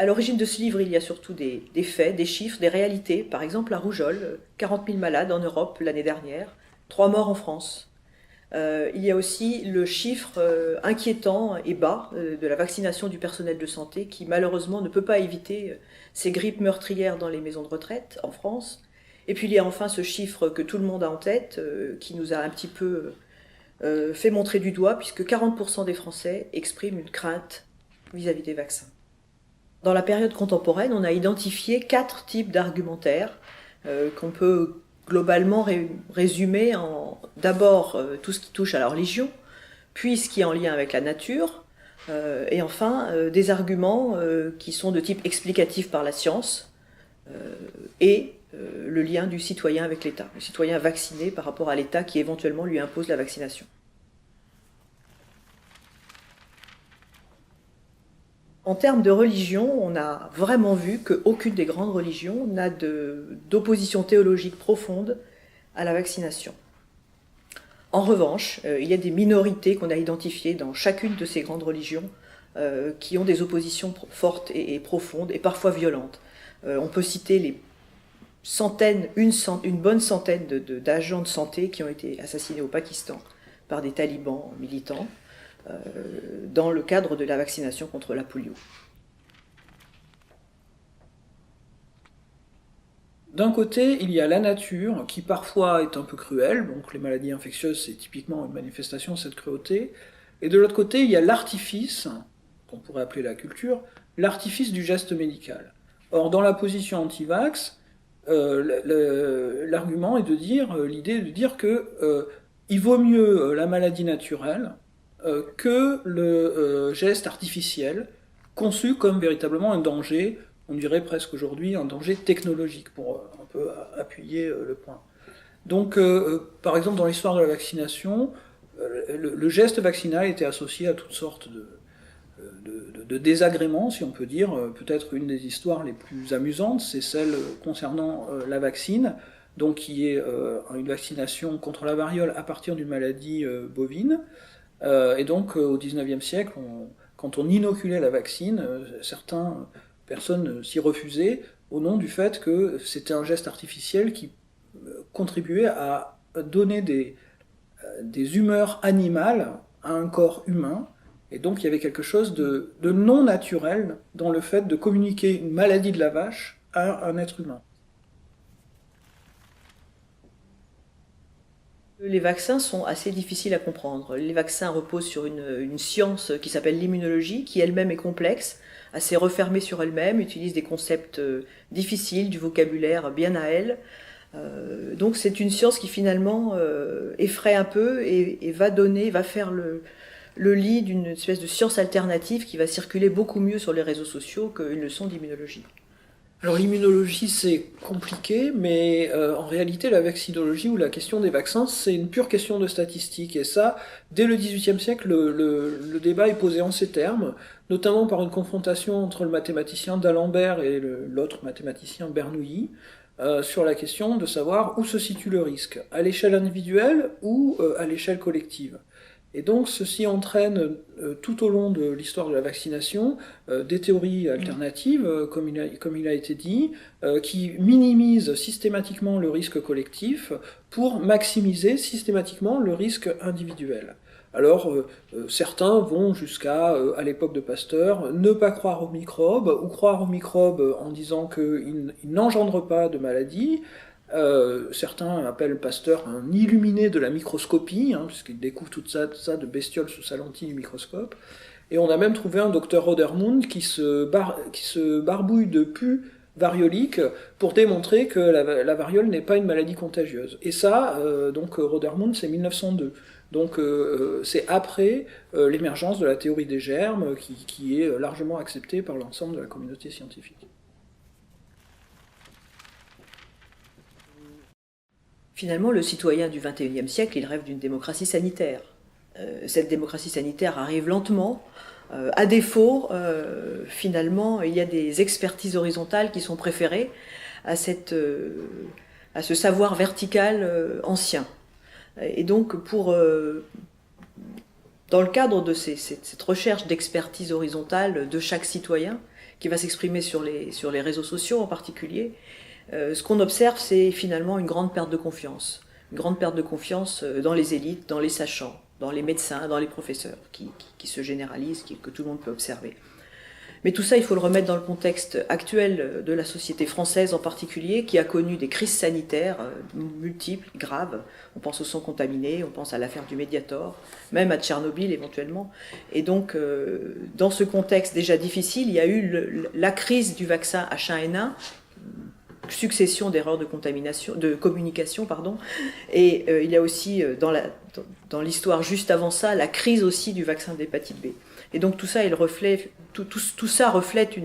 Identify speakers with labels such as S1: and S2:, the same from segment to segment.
S1: À l'origine de ce livre, il y a surtout des faits, des chiffres, des réalités. Par exemple, la rougeole, 40 000 malades en Europe l'année dernière, 3 morts en France. Il y a aussi le chiffre inquiétant et bas de la vaccination du personnel de santé qui malheureusement ne peut pas éviter ces grippes meurtrières dans les maisons de retraite en France. Et puis il y a enfin ce chiffre que tout le monde a en tête qui nous a un petit peu fait montrer du doigt puisque 40% des Français expriment une crainte vis-à-vis des vaccins. Dans la période contemporaine, on a identifié 4 types d'argumentaires qu'on peut globalement résumer en d'abord tout ce qui touche à la religion, puis ce qui est en lien avec la nature, et enfin des arguments qui sont de type explicatif par la science, et le lien du citoyen avec l'État, le citoyen vacciné par rapport à l'État qui éventuellement lui impose la vaccination. En termes de religion, on a vraiment vu qu'aucune des grandes religions n'a d'opposition théologique profonde à la vaccination. En revanche, il y a des minorités qu'on a identifiées dans chacune de ces grandes religions qui ont des oppositions fortes et profondes et parfois violentes. On peut citer les centaines, une bonne centaine d'agents de santé qui ont été assassinés au Pakistan par des talibans militants dans le cadre de la vaccination contre la polio.
S2: D'un côté, il y a la nature, qui parfois est un peu cruelle, donc les maladies infectieuses, c'est typiquement une manifestation de cette cruauté, et de l'autre côté, il y a l'artifice, qu'on pourrait appeler la culture, l'artifice du geste médical. Or, dans la position anti-vax, l'argument est de dire, l'idée est de dire que il vaut mieux la maladie naturelle que le geste artificiel, conçu comme véritablement un danger, on dirait presque aujourd'hui un danger technologique, pour un peu appuyer le point. Donc, par exemple, dans l'histoire de la vaccination, le geste vaccinal était associé à toutes sortes de désagréments, si on peut dire. Peut-être une des histoires les plus amusantes, c'est celle concernant la vaccine, donc qui est une vaccination contre la variole à partir d'une maladie bovine. Et donc, au XIXe siècle, quand on inoculait la vaccine, certaines personnes s'y refusaient au nom du fait que c'était un geste artificiel qui contribuait à donner des humeurs animales à un corps humain. Et donc, il y avait quelque chose de non naturel dans le fait de communiquer une maladie de la vache à un être humain.
S1: Les vaccins sont assez difficiles à comprendre. Les vaccins reposent sur une science qui s'appelle l'immunologie, qui elle-même est complexe, assez refermée sur elle-même, utilise des concepts difficiles, du vocabulaire bien à elle. Donc c'est une science qui finalement effraie un peu et va faire le lit d'une espèce de science alternative qui va circuler beaucoup mieux sur les réseaux sociaux qu'une leçon d'immunologie.
S2: Alors l'immunologie c'est compliqué, mais en réalité la vaccinologie ou la question des vaccins c'est une pure question de statistiques. Et ça, dès le XVIIIe siècle, le débat est posé en ces termes, notamment par une confrontation entre le mathématicien d'Alembert et l'autre mathématicien Bernoulli, sur la question de savoir où se situe le risque, à l'échelle individuelle ou à l'échelle collective. Et donc ceci entraîne tout au long de l'histoire de la vaccination des théories alternatives, comme il a été dit, qui minimisent systématiquement le risque collectif pour maximiser systématiquement le risque individuel. Alors certains vont jusqu'à, à l'époque de Pasteur, ne pas croire aux microbes, ou croire aux microbes en disant qu'ils n'engendrent pas de maladie. Certains appellent Pasteur un illuminé de la microscopie, puisqu'il découvre tout ça de bestioles sous sa lentille du microscope. Et on a même trouvé un docteur Rodermund qui se barbouille de pus variolique pour démontrer que la variole n'est pas une maladie contagieuse. Et ça, donc Rodermund, c'est 1902. Donc c'est après l'émergence de la théorie des germes qui est largement acceptée par l'ensemble de la communauté scientifique.
S1: Finalement, le citoyen du XXIe siècle, il rêve d'une démocratie sanitaire. Cette démocratie sanitaire arrive lentement. À défaut, finalement, il y a des expertises horizontales qui sont préférées à ce savoir vertical ancien. Et donc, dans le cadre de cette recherche d'expertise horizontale de chaque citoyen, qui va s'exprimer sur les réseaux sociaux en particulier, ce qu'on observe, c'est finalement une grande perte de confiance. Une grande perte de confiance dans les élites, dans les sachants, dans les médecins, dans les professeurs, qui se généralisent, que tout le monde peut observer. Mais tout ça, il faut le remettre dans le contexte actuel de la société française en particulier, qui a connu des crises sanitaires multiples, graves. On pense au sang contaminé, on pense à l'affaire du Mediator, même à Tchernobyl éventuellement. Et donc, dans ce contexte déjà difficile, il y a eu la crise du vaccin H1N1, succession d'erreurs de communication, et il y a aussi dans l'histoire juste avant ça la crise aussi du vaccin d'hépatite B. Et donc tout ça, tout ça reflète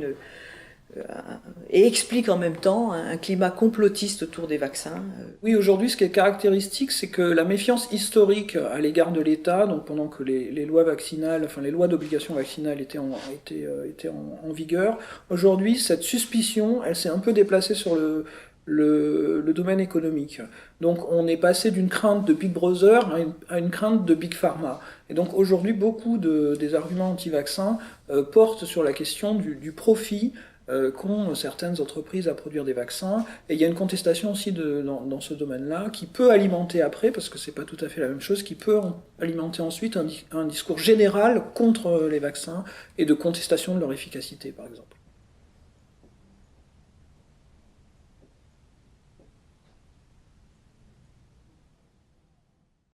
S1: et explique en même temps un climat complotiste autour des vaccins.
S2: Oui, aujourd'hui, ce qui est caractéristique, c'est que la méfiance historique à l'égard de l'État, donc pendant que les lois vaccinales, enfin les lois d'obligation vaccinale étaient en vigueur, aujourd'hui, cette suspicion, elle s'est un peu déplacée sur le domaine économique. Donc on est passé d'une crainte de Big Brother à une crainte de Big Pharma. Et donc aujourd'hui, beaucoup des arguments anti-vaccins portent sur la question du profit qu'ont certaines entreprises à produire des vaccins. Et il y a une contestation aussi dans ce domaine-là qui peut alimenter après, parce que c'est pas tout à fait la même chose, qui peut alimenter ensuite un discours général contre les vaccins et de contestation de leur efficacité, par exemple.